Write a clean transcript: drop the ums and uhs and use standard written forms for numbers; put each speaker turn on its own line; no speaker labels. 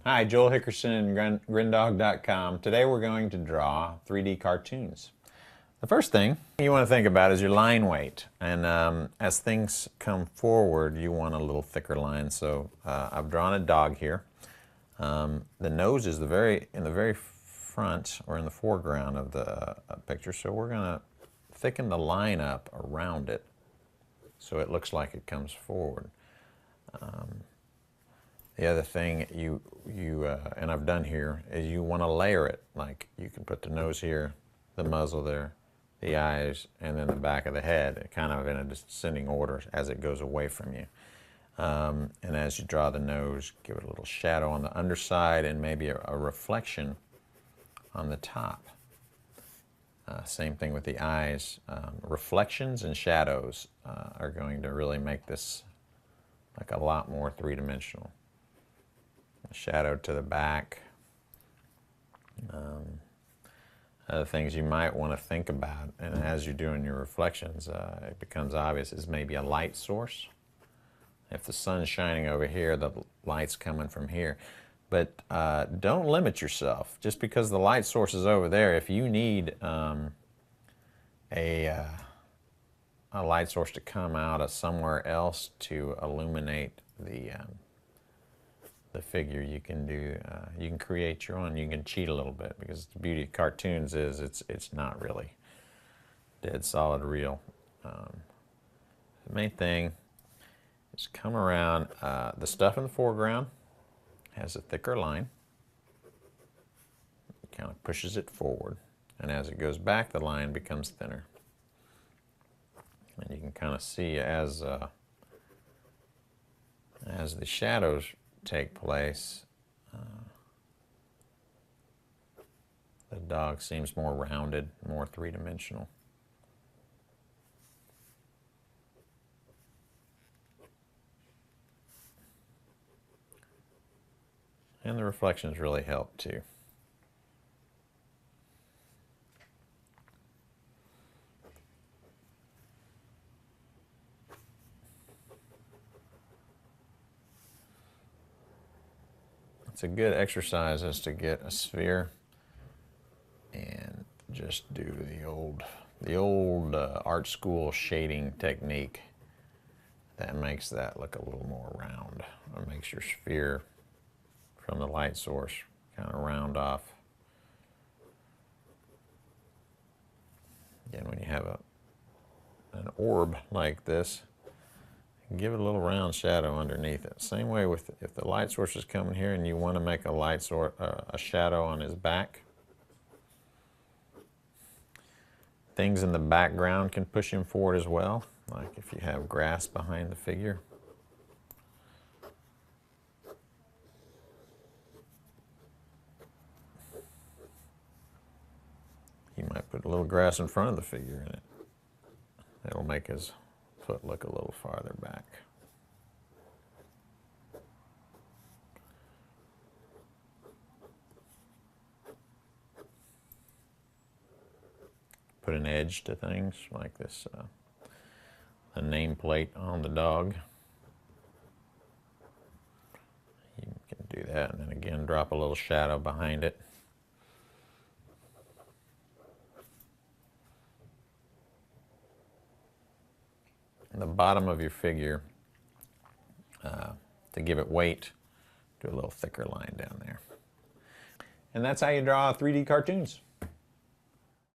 Hi, Joel Hickerson, Grindog.com. Today we're going to draw 3D cartoons. The first thing you want to think about is your line weight. And as things come forward, you want a little thicker line. So I've drawn a dog here. The nose is in the very front or in the foreground of the picture. So we're going to thicken the line up around it so it looks like it comes forward. The other thing and I've done here is you want to layer it. Like you can put the nose here, the muzzle there, the eyes, and then the back of the head, kind of in a descending order as it goes away from you. And as you draw the nose, give it a little shadow on the underside and maybe a reflection on the top. Same thing with the eyes. Reflections and shadows are going to really make this like a lot more three-dimensional. Shadow to the back. Other things you might want to think about, and as you're doing your reflections, it becomes obvious, is maybe a light source. If the sun's shining over here, the light's coming from here. But don't limit yourself. Just because the light source is over there, if you need a light source to come out of somewhere else to illuminate the figure, you can create your own. You can cheat a little bit, because the beauty of cartoons is it's not really dead solid real. The main thing is come around. The stuff in the foreground has a thicker line. It kind of pushes it forward, and as it goes back, the line becomes thinner. And you can kind of see as the shadows take place, the dog seems more rounded, more three-dimensional. And the reflections really help too. It's a good exercise is to get a sphere and just do the old art school shading technique that makes that look a little more round. It makes your sphere from the light source kind of round off. Again, when you have an orb like this, give it a little round shadow underneath it. Same way with if the light source is coming here and you want to make a shadow on his back. Things in the background can push him forward as well, like if you have grass behind the figure. You might put a little grass in front of the figure and it'll make his foot look a little farther back. Put an edge to things like this, the nameplate on the dog. You can do that, and then again drop a little shadow behind it. The bottom of your figure, to give it weight, do a little thicker line down there. And that's how you draw 3D cartoons.